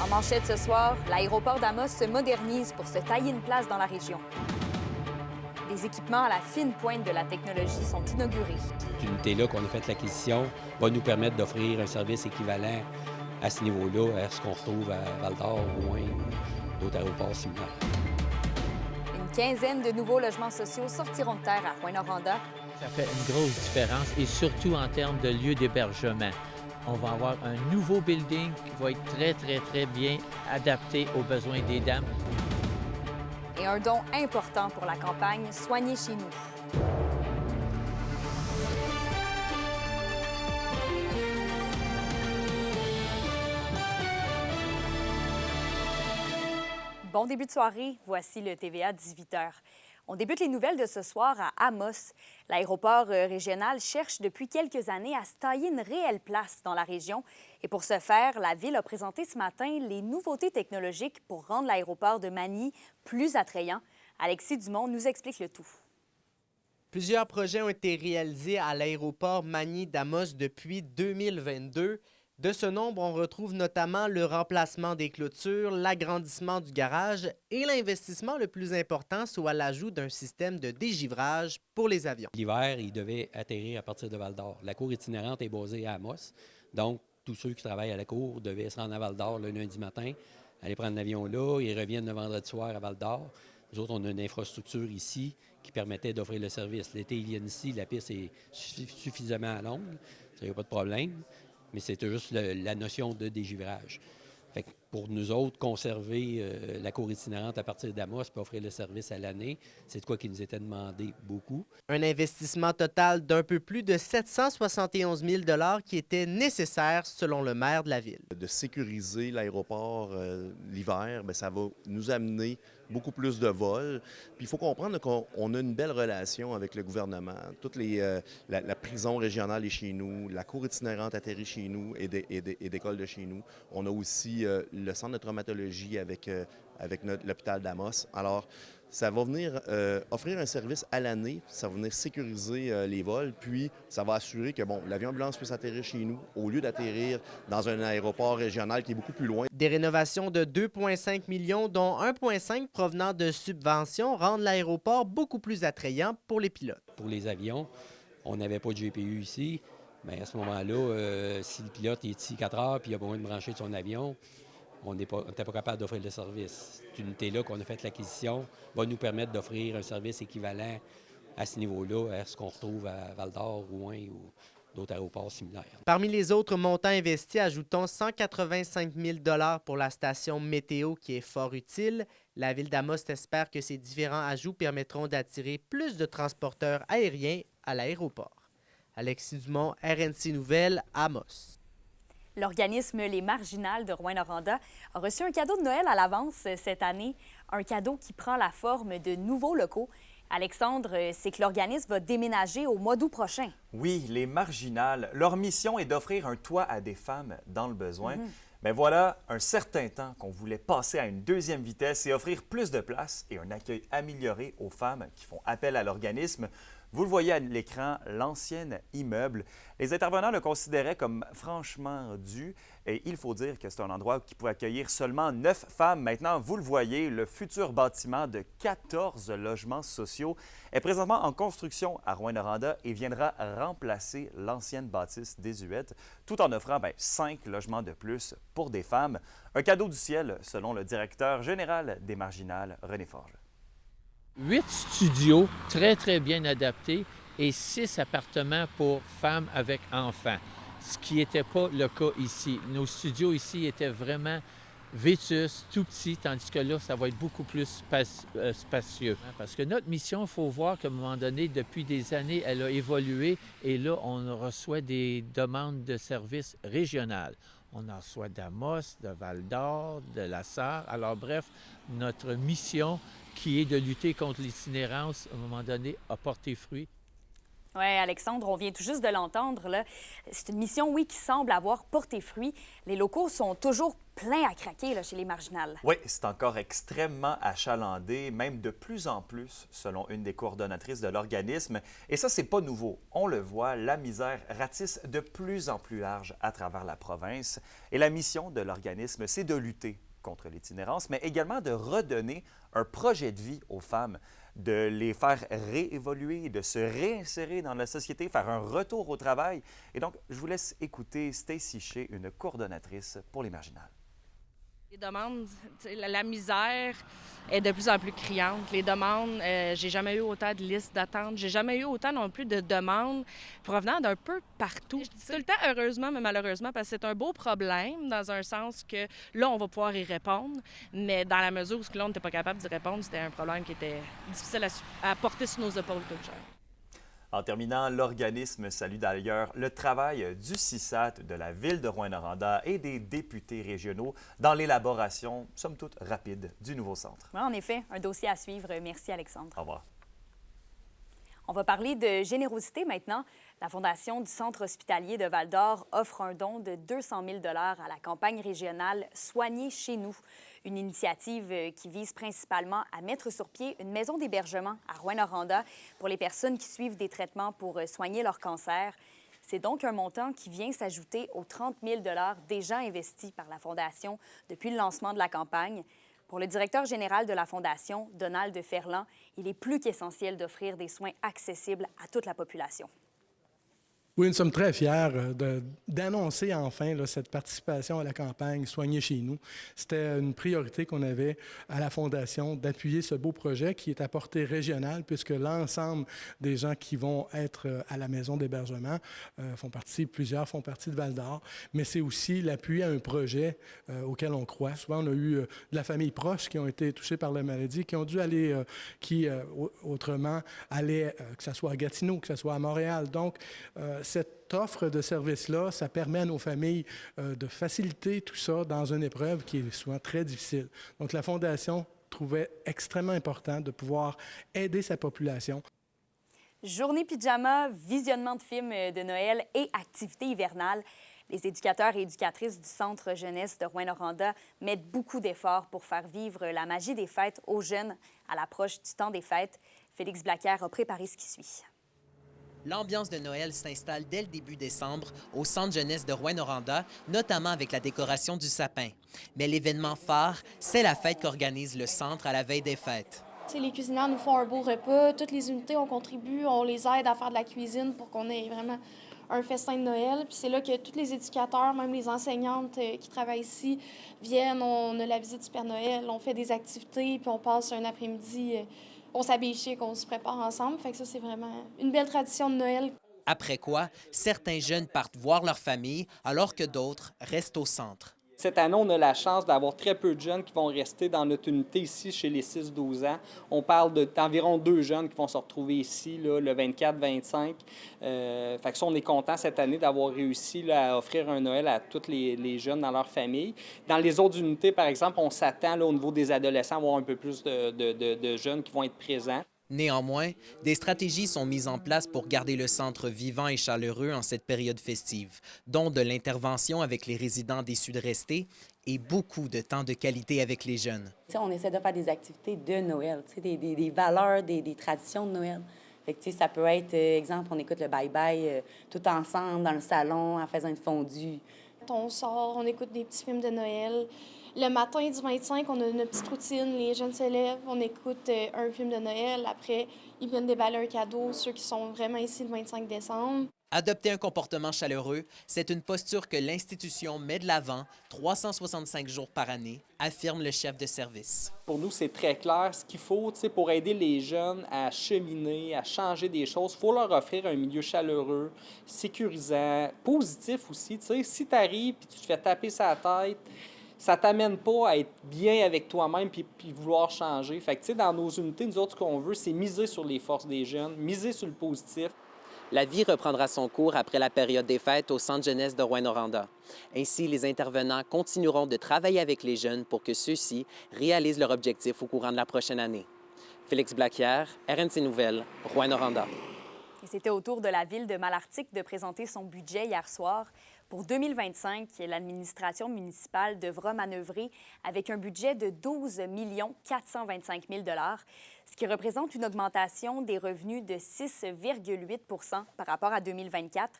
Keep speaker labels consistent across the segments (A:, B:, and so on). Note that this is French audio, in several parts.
A: En manchette ce soir, l'aéroport d'Amos se modernise pour se tailler une place dans la région. Des équipements à la fine pointe de la technologie sont inaugurés.
B: Cette unité-là qu'on a fait l'acquisition va nous permettre d'offrir un service équivalent à ce niveau-là, à ce qu'on retrouve à Val-d'Or, Rouyn ou d'autres aéroports similaires.
A: Une quinzaine de nouveaux logements sociaux sortiront de terre à Rouyn-Noranda.
C: Ça fait une grosse différence et surtout en termes de lieu d'hébergement. On va avoir un nouveau building qui va être très bien adapté aux besoins des dames.
A: Et un don important pour la campagne « Soignez chez nous ». Bon début de soirée, voici le TVA 18h. On débute les nouvelles de ce soir à Amos. L'aéroport régional cherche depuis quelques années à se tailler une réelle place dans la région. Et pour ce faire, la Ville a présenté ce matin les nouveautés technologiques pour rendre l'aéroport de Magny plus attrayant. Alexis Dumont nous explique le tout.
D: Plusieurs projets ont été réalisés à l'aéroport Magny d'Amos depuis 2022. De ce nombre, on retrouve notamment le remplacement des clôtures, l'agrandissement du garage et l'investissement le plus important, soit l'ajout d'un système de dégivrage pour les avions.
B: L'hiver, ils devaient atterrir à partir de Val-d'Or. La cour itinérante est basée à Amos. Donc, tous ceux qui travaillent à la cour devaient se rendre à Val-d'Or le lundi matin, aller prendre l'avion là. Ils reviennent le vendredi soir à Val-d'Or. Nous autres, on a une infrastructure ici qui permettait d'offrir le service. L'été, ils viennent ici, la piste est suffisamment longue, ça n'y a pas de problème. Mais c'était juste la notion de dégivrage. Fait que pour nous autres, conserver la cour itinérante à partir d'Amos et offrir le service à l'année, c'est de quoi qui nous était demandé beaucoup.
D: Un investissement total d'un peu plus de 771 000 $ qui était nécessaire selon le maire de la ville.
E: De sécuriser l'aéroport l'hiver, bien, ça va nous amener beaucoup plus de vols. Puis il faut comprendre qu'on a une belle relation avec le gouvernement. La prison régionale est chez nous, la cour itinérante atterrit chez nous et d'école de chez nous. On a aussi le centre de traumatologie avec l'hôpital d'Amos. Alors, ça va venir offrir un service à l'année, ça va venir sécuriser les vols, puis ça va assurer que l'avion ambulance puisse atterrir chez nous au lieu d'atterrir dans un aéroport régional qui est beaucoup plus loin.
D: Des rénovations de 2,5 millions, dont 1,5 provenant de subventions, rendent l'aéroport beaucoup plus attrayant pour les pilotes.
B: Pour les avions, on n'avait pas de GPU ici. Bien, à ce moment-là, si le pilote est ici 4 heures puis il a besoin de brancher de son avion, on n'était pas capable d'offrir le service. Cette unité-là qu'on a fait l'acquisition va nous permettre d'offrir un service équivalent à ce niveau-là, à ce qu'on retrouve à Val-d'Or, Rouyn ou d'autres aéroports similaires.
D: Parmi les autres montants investis, ajoutons 185 000 $ pour la station météo qui est fort utile. La Ville d'Amos espère que ces différents ajouts permettront d'attirer plus de transporteurs aériens à l'aéroport. Alexis Dumont, RNC Nouvelles, Amos.
A: L'organisme Les Marginales de Rouyn-Noranda a reçu un cadeau de Noël à l'avance cette année, un cadeau qui prend la forme de nouveaux locaux. Alexandre, c'est que l'organisme va déménager au mois d'août prochain.
F: Oui, Les Marginales, leur mission est d'offrir un toit à des femmes dans le besoin. Mais voilà un certain temps qu'on voulait passer à une deuxième vitesse et offrir plus de place et un accueil amélioré aux femmes qui font appel à l'organisme. Vous le voyez à l'écran, l'ancien immeuble. Les intervenants le considéraient comme franchement dû et il faut dire que c'est un endroit qui pouvait accueillir seulement 9 femmes. Maintenant, vous le voyez, le futur bâtiment de 14 logements sociaux est présentement en construction à Rouyn-Noranda et viendra remplacer l'ancienne bâtisse désuète tout en offrant 5 logements de plus pour des femmes. Un cadeau du ciel, selon le directeur général des Marginales, René Forge.
C: 8 studios très bien adaptés et 6 appartements pour femmes avec enfants, ce qui n'était pas le cas ici. Nos studios ici étaient vraiment vétustes, tout petits, tandis que là, ça va être beaucoup plus spacieux. Parce que notre mission, il faut voir qu'à un moment donné, depuis des années, elle a évolué et là, on reçoit des demandes de services régionales. On en reçoit d'Amos, de Val-d'Or, de La Sarre. Alors bref, notre mission qui est de lutter contre l'itinérance, à un moment donné, a porté fruit.
A: Oui, Alexandre, on vient tout juste de l'entendre, là. C'est une mission, oui, qui semble avoir porté fruit. Les locaux sont toujours pleins à craquer là, chez les marginales.
F: Oui, c'est encore extrêmement achalandé, même de plus en plus, selon une des coordonnatrices de l'organisme. Et ça, c'est pas nouveau. On le voit, la misère ratisse de plus en plus large à travers la province. Et la mission de l'organisme, c'est de lutter contre l'itinérance, mais également de redonner un projet de vie aux femmes, de les faire réévoluer, de se réinsérer dans la société, faire un retour au travail. Et donc, je vous laisse écouter Stacy Shea, une coordonnatrice pour les marginales.
G: Les demandes, la misère est de plus en plus criante. Les demandes, j'ai jamais eu autant de listes d'attente. J'ai jamais eu autant non plus de demandes provenant d'un peu partout. Je dis tout le temps heureusement, mais malheureusement, parce que c'est un beau problème dans un sens que là, on va pouvoir y répondre. Mais dans la mesure où là, on n'était pas capable d'y répondre, c'était un problème qui était difficile à porter sur nos épaules tout le temps.
F: En terminant, l'organisme salue d'ailleurs le travail du CISAT, de la Ville de Rouyn-Noranda et des députés régionaux dans l'élaboration, somme toute rapide, du nouveau centre.
A: Oui, en effet, un dossier à suivre. Merci, Alexandre.
F: Au revoir.
A: On va parler de générosité maintenant. La Fondation du Centre hospitalier de Val-d'Or offre un don de 200 000 $ à la campagne régionale Soigner chez nous, une initiative qui vise principalement à mettre sur pied une maison d'hébergement à Rouyn-Noranda pour les personnes qui suivent des traitements pour soigner leur cancer. C'est donc un montant qui vient s'ajouter aux 30 000 $ déjà investis par la Fondation depuis le lancement de la campagne. Pour le directeur général de la Fondation, Donald Ferland, il est plus qu'essentiel d'offrir des soins accessibles à toute la population.
H: Oui, nous sommes très fiers d'annoncer enfin là, cette participation à la campagne Soigner chez nous. C'était une priorité qu'on avait à la Fondation d'appuyer ce beau projet qui est à portée régionale puisque l'ensemble des gens qui vont être à la maison d'hébergement plusieurs font partie de Val-d'Or, mais c'est aussi l'appui à un projet auquel on croit. Souvent, on a eu de la famille proche qui ont été touchés par la maladie, qui ont dû aller, autrement, aller, que ce soit à Gatineau, que ce soit à Montréal. Donc, cette offre de service-là, ça permet à nos familles de faciliter tout ça dans une épreuve qui est souvent très difficile. Donc, la Fondation trouvait extrêmement important de pouvoir aider sa population.
A: Journée pyjama, visionnement de films de Noël et activités hivernales. Les éducateurs et éducatrices du Centre jeunesse de Rouyn-Noranda mettent beaucoup d'efforts pour faire vivre la magie des fêtes aux jeunes à l'approche du temps des fêtes. Félix Blaquière a préparé ce qui suit.
I: L'ambiance de Noël s'installe dès le début décembre au Centre jeunesse de Rouyn-Noranda, notamment avec la décoration du sapin. Mais l'événement phare, c'est la fête qu'organise le centre à la veille des fêtes.
J: Les cuisinières nous font un beau repas. Toutes les unités, on contribue, on les aide à faire de la cuisine pour qu'on ait vraiment un festin de Noël. Puis c'est là que tous les éducateurs, même les enseignantes qui travaillent ici, viennent. On a la visite du Père Noël, on fait des activités, puis on passe un après-midi... on s'habille chic, on se prépare ensemble. Fait que ça, c'est vraiment une belle tradition de Noël.
I: Après quoi, certains jeunes partent voir leur famille, alors que d'autres restent au centre.
K: Cette année, on a la chance d'avoir très peu de jeunes qui vont rester dans notre unité ici chez les 6-12 ans. On parle d'environ 2 jeunes qui vont se retrouver ici là, le 24-25. Fait que ça, on est content cette année d'avoir réussi là, à offrir un Noël à tous les jeunes dans leur famille. Dans les autres unités, par exemple, on s'attend là, au niveau des adolescents à avoir un peu plus de jeunes qui vont être présents.
I: Néanmoins, des stratégies sont mises en place pour garder le centre vivant et chaleureux en cette période festive, dont de l'intervention avec les résidents déçus de rester et beaucoup de temps de qualité avec les jeunes.
L: On essaie de faire des activités de Noël, des valeurs, des traditions de Noël. Fait que, ça peut être, exemple, on écoute le bye-bye tout ensemble dans le salon en faisant une fondue.
J: On sort, on écoute des petits films de Noël. Le matin du 25, on a notre petite routine. Les jeunes se lèvent, on écoute un film de Noël. Après, ils viennent déballer un cadeau, ceux qui sont vraiment ici le 25 décembre.
I: Adopter un comportement chaleureux, c'est une posture que l'institution met de l'avant 365 jours par année, affirme le chef de service.
K: Pour nous, c'est très clair. Ce qu'il faut pour aider les jeunes à cheminer, à changer des choses, il faut leur offrir un milieu chaleureux, sécurisant, positif aussi. Si tu arrives et tu te fais taper sa tête, ça t'amène pas à être bien avec toi-même puis vouloir changer. Fait que, dans nos unités, nous autres, ce qu'on veut, c'est miser sur les forces des jeunes, miser sur le positif.
I: La vie reprendra son cours après la période des fêtes au Centre jeunesse de Rouyn-Noranda. Ainsi, les intervenants continueront de travailler avec les jeunes pour que ceux-ci réalisent leur objectif au courant de la prochaine année. Félix Blaquière, RNC Nouvelles, Rouyn-Noranda.
A: Et c'était au tour de la ville de Malartic de présenter son budget hier soir. Pour 2025, l'administration municipale devra manœuvrer avec un budget de 12 425 000 $, ce qui représente une augmentation des revenus de 6,8 % par rapport à 2024.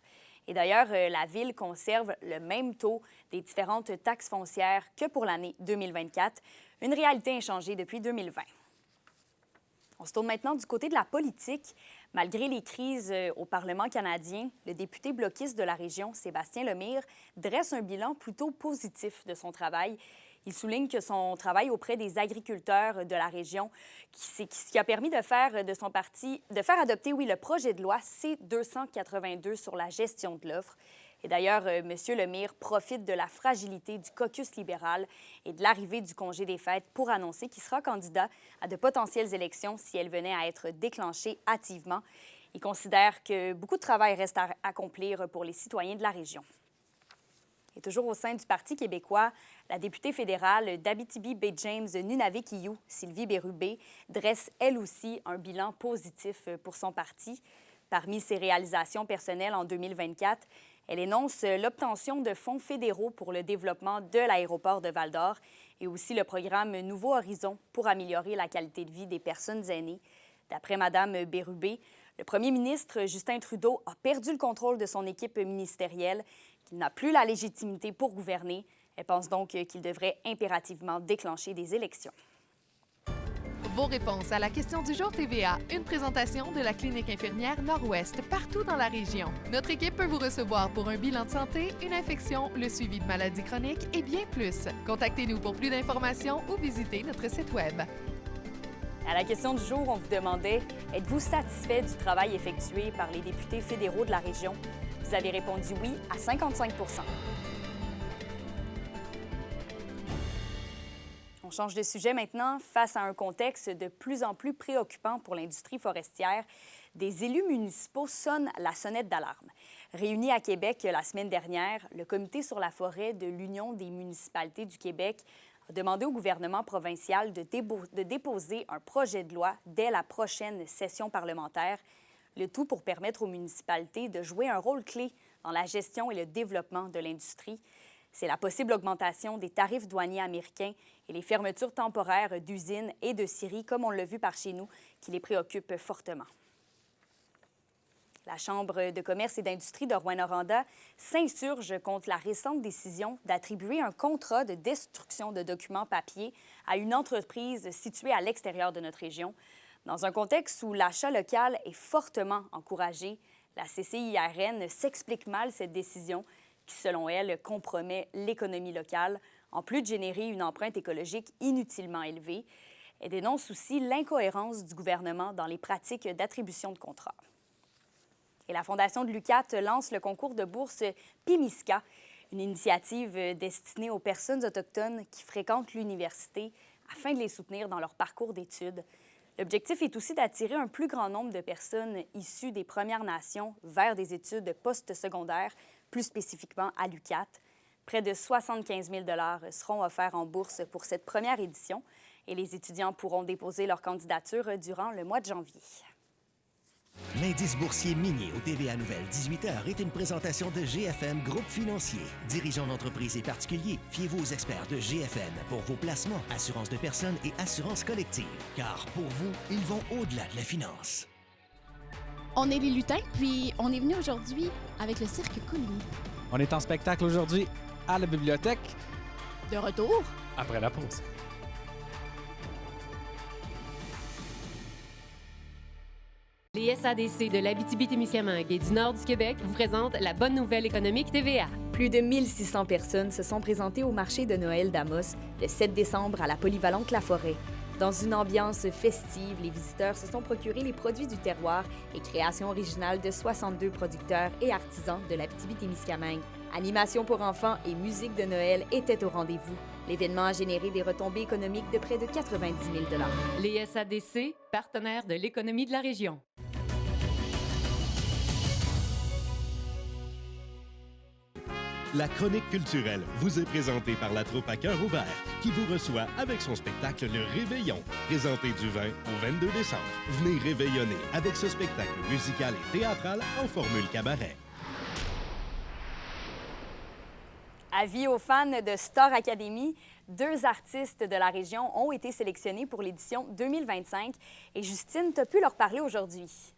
A: Et d'ailleurs, la ville conserve le même taux des différentes taxes foncières que pour l'année 2024, une réalité inchangée depuis 2020. On se tourne maintenant du côté de la politique. Malgré les crises au Parlement canadien, le député bloquiste de la région, Sébastien Lemire, dresse un bilan plutôt positif de son travail. Il souligne que son travail auprès des agriculteurs de la région, qui a permis de faire de son parti, de faire adopter, le projet de loi C-282 sur la gestion de l'offre. Et d'ailleurs, M. Lemire profite de la fragilité du caucus libéral et de l'arrivée du congé des fêtes pour annoncer qu'il sera candidat à de potentielles élections si elles venaient à être déclenchées hâtivement. Il considère que beaucoup de travail reste à accomplir pour les citoyens de la région. Et toujours au sein du Parti québécois, la députée fédérale d'Abitibi-Baie-James-Nunavik-Qiu, Sylvie Bérubé, dresse elle aussi un bilan positif pour son parti. Parmi ses réalisations personnelles en 2024, elle énonce l'obtention de fonds fédéraux pour le développement de l'aéroport de Val-d'Or et aussi le programme Nouveau Horizon pour améliorer la qualité de vie des personnes aînées. D'après Mme Bérubé, le premier ministre Justin Trudeau a perdu le contrôle de son équipe ministérielle, qu'il n'a plus la légitimité pour gouverner. Elle pense donc qu'il devrait impérativement déclencher des élections.
M: Vos réponses à la question du jour TVA, une présentation de la clinique infirmière Nord-Ouest partout dans la région. Notre équipe peut vous recevoir pour un bilan de santé, une infection, le suivi de maladies chroniques et bien plus. Contactez-nous pour plus d'informations ou visitez notre site Web.
A: À la question du jour, on vous demandait « Êtes-vous satisfait du travail effectué par les députés fédéraux de la région? » Vous avez répondu oui à 55 %. On change de sujet maintenant. Face à un contexte de plus en plus préoccupant pour l'industrie forestière, des élus municipaux sonnent la sonnette d'alarme. Réunis à Québec la semaine dernière, le Comité sur la forêt de l'Union des municipalités du Québec a demandé au gouvernement provincial de déposer un projet de loi dès la prochaine session parlementaire, le tout pour permettre aux municipalités de jouer un rôle clé dans la gestion et le développement de l'industrie. C'est la possible augmentation des tarifs douaniers américains et les fermetures temporaires d'usines et de scieries, comme on l'a vu par chez nous, qui les préoccupent fortement. La Chambre de commerce et d'industrie de Rouyn-Noranda s'insurge contre la récente décision d'attribuer un contrat de destruction de documents papier à une entreprise située à l'extérieur de notre région. Dans un contexte où l'achat local est fortement encouragé, la CCIRN s'explique mal cette décision qui, selon elle, compromet l'économie locale, en plus de générer une empreinte écologique inutilement élevée. Elle dénonce aussi l'incohérence du gouvernement dans les pratiques d'attribution de contrats. Et la Fondation de l'UQAT lance le concours de bourse Pimiska, une initiative destinée aux personnes autochtones qui fréquentent l'université afin de les soutenir dans leur parcours d'études. L'objectif est aussi d'attirer un plus grand nombre de personnes issues des Premières Nations vers des études postsecondaires, plus spécifiquement à l'UQAT. Près de 75 000 $ seront offerts en bourse pour cette première édition et les étudiants pourront déposer leur candidature durant le mois de janvier.
N: L'indice boursier minier au TVA Nouvelle 18h est une présentation de GFM Groupe Financier. Dirigeants d'entreprises et particuliers, fiez-vous aux experts de GFM pour vos placements, assurance de personnes et assurance collective. Car pour vous, ils vont au-delà de la finance.
O: On est les lutins, puis on est venu aujourd'hui avec le cirque Coligny.
P: On est en spectacle aujourd'hui à la bibliothèque.
O: De retour
P: Après la pause.
Q: Les SADC de l'Abitibi-Témiscamingue et du nord du Québec vous présentent la bonne nouvelle économique TVA.
A: Plus de 1600 personnes se sont présentées au marché de Noël d'Amos le 7 décembre à la polyvalente La Forêt. Dans une ambiance festive, les visiteurs se sont procurés les produits du terroir et créations originales de 62 producteurs et artisans de l'Abitibi-Témiscamingue. Animation pour enfants et musique de Noël étaient au rendez-vous. L'événement a généré des retombées économiques de près de 90 000 $.
Q: Les SADC, partenaires de l'économie de la région.
N: La chronique culturelle vous est présentée par la troupe à cœur ouvert qui vous reçoit avec son spectacle Le Réveillon, présenté du 20 au 22 décembre. Venez réveillonner avec ce spectacle musical et théâtral en formule cabaret.
A: Avis aux fans de Star Academy, 2 artistes de la région ont été sélectionnés pour l'édition 2025 et Justine, tu as pu leur parler aujourd'hui.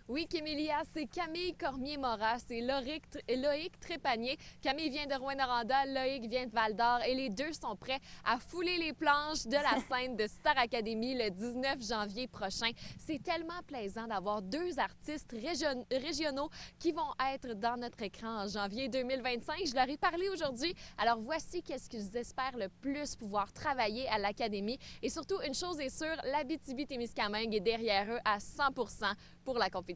R: Oui, Kémélia, c'est Camille Cormier-Moras et Loïc Trépanier. Camille vient de Rouyn-Noranda, Loïc vient de Val-d'Or et les deux sont prêts à fouler les planches de la scène de Star Academy le 19 janvier prochain. C'est tellement plaisant d'avoir 2 artistes régionaux qui vont être dans notre écran en janvier 2025. Je leur ai parlé aujourd'hui. Alors voici qu'est-ce qu'ils espèrent le plus pouvoir travailler à l'Académie. Et surtout, une chose est sûre, l'Abitibi-Témiscamingue est derrière eux à 100% pour la compétition.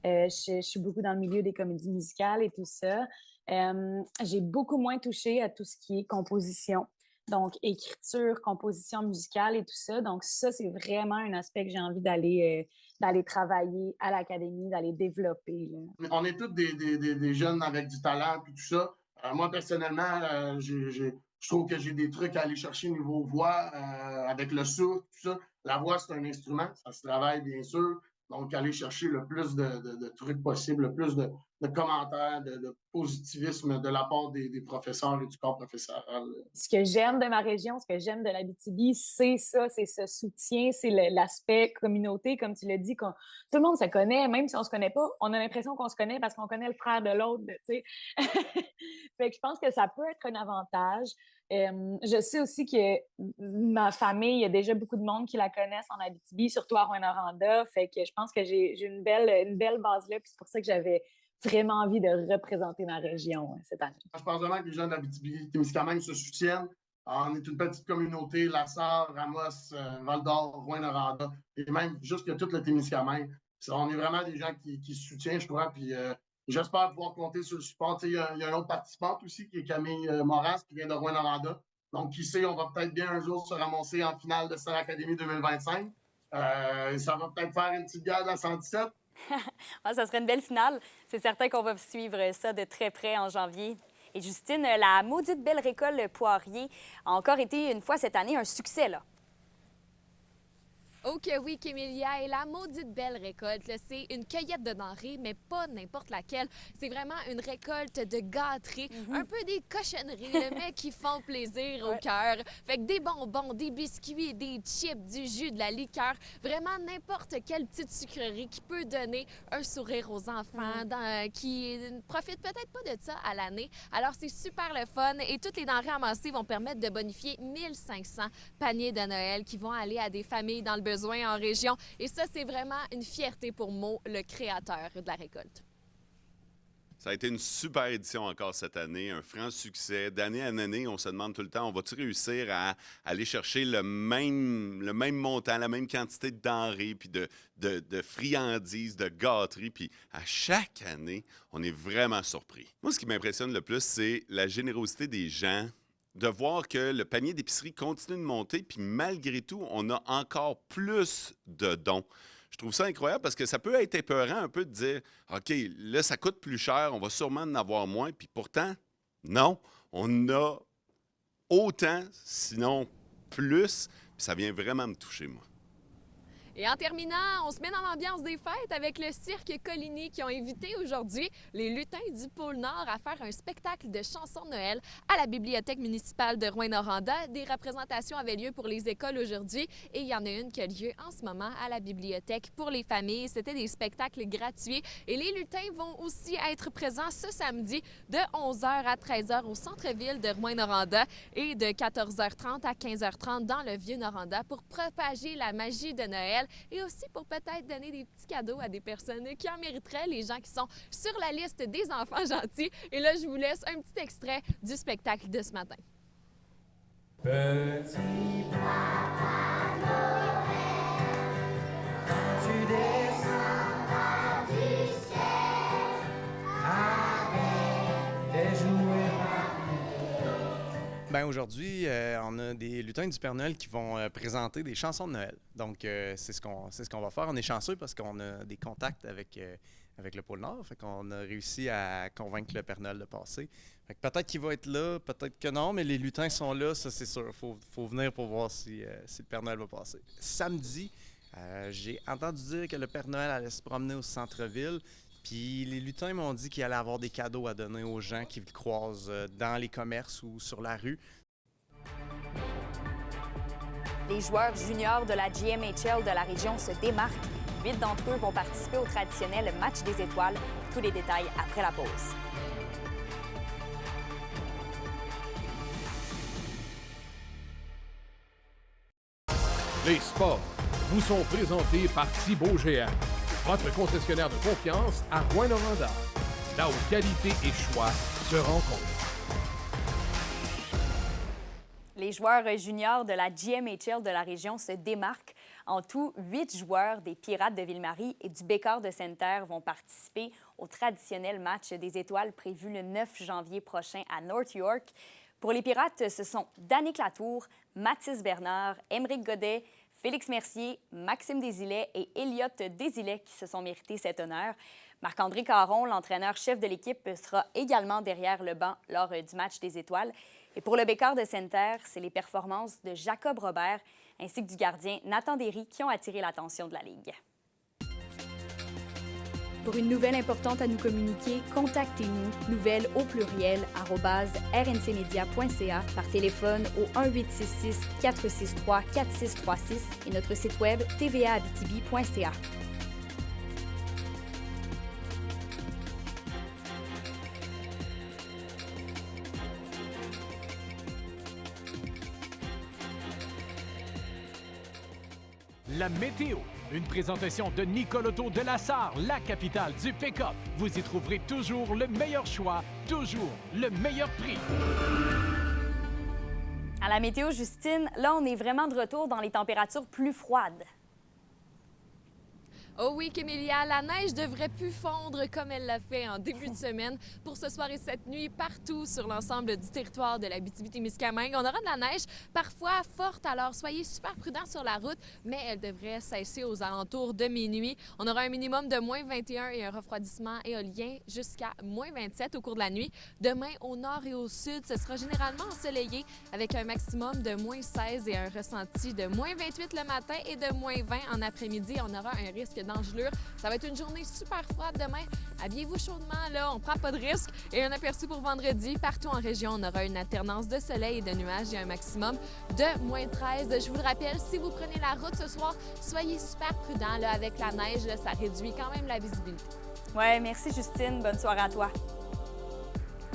L: Je suis beaucoup dans le milieu des comédies musicales et tout ça. J'ai beaucoup moins touché à tout ce qui est composition, donc écriture, composition musicale et tout ça. Donc ça, c'est vraiment un aspect que j'ai envie d'aller travailler à l'Académie, d'aller développer, là.
S: On est tous des jeunes avec du talent et tout ça. Moi, personnellement, je trouve que j'ai des trucs à aller chercher niveau voix, avec le souffle, tout ça. La voix, c'est un instrument, ça se travaille, bien sûr. Donc, aller chercher le plus de trucs possibles, le plus de commentaires, de positivisme de la part des professeurs et du corps professoral.
L: Ce que j'aime de ma région, ce que j'aime de l'Abitibi, c'est ça, c'est ce soutien, c'est l'aspect communauté, comme tu l'as dit, tout le monde se connaît, même si on se connaît pas, on a l'impression qu'on se connaît parce qu'on connaît le frère de l'autre, tu sais. Fait que je pense que ça peut être un avantage. Je sais aussi que ma famille, il y a déjà beaucoup de monde qui la connaissent en Abitibi, surtout à Rouyn-Noranda. Fait que je pense que j'ai une belle base là, puis c'est pour ça que j'avais vraiment envie de représenter ma région cette année.
S: Je pense vraiment que les gens d'Abitibi-Témiscamingue se soutiennent. On est une petite communauté, La Sarre, Amos, Val-d'Or, Rouyn-Noranda, et même juste que tout le Témiscamingue. On est vraiment des gens qui se soutiennent, je crois, puis j'espère pouvoir compter sur le support. Il y a une autre participante aussi, qui est Camille Moras, qui vient de Rouyn-Noranda. Donc, qui sait, on va peut-être bien un jour se ramasser en finale de Star Academy 2025. Ça va peut-être faire une petite guerre de la 117.
A: Ah, ça serait une belle finale. C'est certain qu'on va suivre ça de très près en janvier. Et Justine, la maudite belle récolte Poirier a encore été une fois cette année un succès, là.
R: Oh que oui, Kémélia, et la maudite belle récolte, c'est une cueillette de denrées, mais pas n'importe laquelle. C'est vraiment une récolte de gâteries, un peu des cochonneries, mais qui font plaisir au cœur. Fait que des bonbons, des biscuits, des chips, du jus, de la liqueur, vraiment n'importe quelle petite sucrerie qui peut donner un sourire aux enfants, qui ne profitent peut-être pas de ça à l'année. Alors c'est super le fun et toutes les denrées amassées vont permettre de bonifier 1500 paniers de Noël qui vont aller à des familles dans le besoin en région. Et ça, c'est vraiment une fierté pour Mo, le créateur de la récolte.
T: Ça a été une super édition encore cette année, un franc succès. D'année en année, on se demande tout le temps, on va-tu réussir à aller chercher le même montant, la même quantité de denrées, puis de friandises, de gâteries. Puis à chaque année, on est vraiment surpris. Moi, ce qui m'impressionne le plus, c'est la générosité des gens, de voir que le panier d'épicerie continue de monter, puis malgré tout, on a encore plus de dons. Je trouve ça incroyable parce que ça peut être épeurant un peu de dire « OK, là, ça coûte plus cher, on va sûrement en avoir moins. » Puis pourtant, non, on a autant, sinon plus, puis ça vient vraiment me toucher, moi.
R: Et en terminant, on se met dans l'ambiance des fêtes avec le Cirque Coligny qui ont invité aujourd'hui les lutins du pôle Nord à faire un spectacle de chansons de Noël à la Bibliothèque municipale de Rouyn-Noranda. Des représentations avaient lieu pour les écoles aujourd'hui et il y en a une qui a lieu en ce moment à la bibliothèque pour les familles. C'était des spectacles gratuits et les lutins vont aussi être présents ce samedi de 11h à 13h au centre-ville de Rouyn-Noranda et de 14h30 à 15h30 dans le Vieux-Noranda pour propager la magie de Noël et aussi pour peut-être donner des petits cadeaux à des personnes qui en mériteraient, les gens qui sont sur la liste des enfants gentils. Et là, je vous laisse un petit extrait du spectacle de ce matin.
U: Petit Papa Noël, tu descends du ciel avec tes jouets rapides.
V: Bien, aujourd'hui, on a des lutins du Père Noël qui vont présenter des chansons de Noël. Donc, c'est ce qu'on va faire. On est chanceux parce qu'on a des contacts avec avec le pôle Nord. Fait qu'on a réussi à convaincre le Père Noël de passer. Fait que peut-être qu'il va être là, peut-être que non, mais les lutins sont là, ça c'est sûr. Faut venir pour voir si le Père Noël va passer. Samedi, j'ai entendu dire que le Père Noël allait se promener au centre-ville. Puis les lutins m'ont dit qu'il allait avoir des cadeaux à donner aux gens qui le croisent dans les commerces ou sur la rue.
A: Les joueurs juniors de la GMHL de la région se démarquent. 8 d'entre eux vont participer au traditionnel match des étoiles. Tous les détails après la pause.
B: Les sports vous sont présentés par Thibaut GM, votre concessionnaire de confiance à Rouyn-Noranda, là où qualité et choix se rencontrent.
A: Les joueurs juniors de la GMHL de la région se démarquent. En tout, 8 joueurs des Pirates de Ville-Marie et du Bécor de Sainte-Terre vont participer au traditionnel match des étoiles prévu le 9 janvier prochain à North York. Pour les Pirates, ce sont Danick Latour, Mathis Bernard, Émeric Godet, Félix Mercier, Maxime Desilets et Elliot Desilets qui se sont mérités cet honneur. Marc-André Caron, l'entraîneur-chef de l'équipe, sera également derrière le banc lors du match des étoiles. Et pour le Bécor de Sainte-Terre, c'est les performances de Jacob Robert ainsi que du gardien Nathan Derry qui ont attiré l'attention de la Ligue. Pour une nouvelle importante à nous communiquer, contactez-nous, nouvelles au pluriel, @rncmedia.ca, par téléphone au 1-866-463-4636 et notre site web tvaabitibi.ca.
E: La météo, une présentation de Nicole Auto de la Sarre, la capitale du pick-up. Vous y trouverez toujours le meilleur choix, toujours le meilleur prix.
A: À la météo, Justine, là, on est vraiment de retour dans les températures plus froides.
R: Oh oui, Kémélia, la neige devrait plus fondre comme elle l'a fait en début de semaine pour ce soir et cette nuit partout sur l'ensemble du territoire de l'Abitibi-Témiscamingue. On aura de la neige, parfois forte, alors soyez super prudents sur la route, mais elle devrait cesser aux alentours de minuit. On aura un minimum de moins 21 et un refroidissement éolien jusqu'à moins 27 au cours de la nuit. Demain, au nord et au sud, ce sera généralement ensoleillé avec un maximum de moins 16 et un ressenti de moins 28 le matin et de moins 20 en après-midi. On aura un risque d'engelure. Ça va être une journée super froide demain. Habillez-vous chaudement, là, on prend pas de risque. Et un aperçu pour vendredi. Partout en région, on aura une alternance de soleil et de nuages et un maximum de moins 13. Je vous le rappelle, si vous prenez la route ce soir, soyez super prudents. Là, avec la neige, là, ça réduit quand même la visibilité.
A: Ouais, merci Justine. Bonne soirée à toi.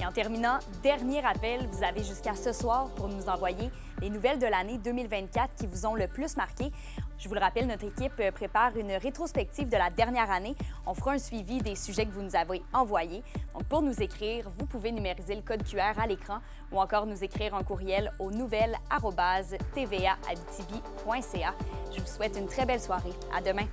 A: Et en terminant, dernier appel, vous avez jusqu'à ce soir pour nous envoyer les nouvelles de l'année 2024 qui vous ont le plus marqué. Je vous le rappelle, notre équipe prépare une rétrospective de la dernière année. On fera un suivi des sujets que vous nous avez envoyés. Donc, pour nous écrire, vous pouvez numériser le code QR à l'écran ou encore nous écrire un courriel au nouvelles@tvaabitibi.ca. Je vous souhaite une très belle soirée. À demain.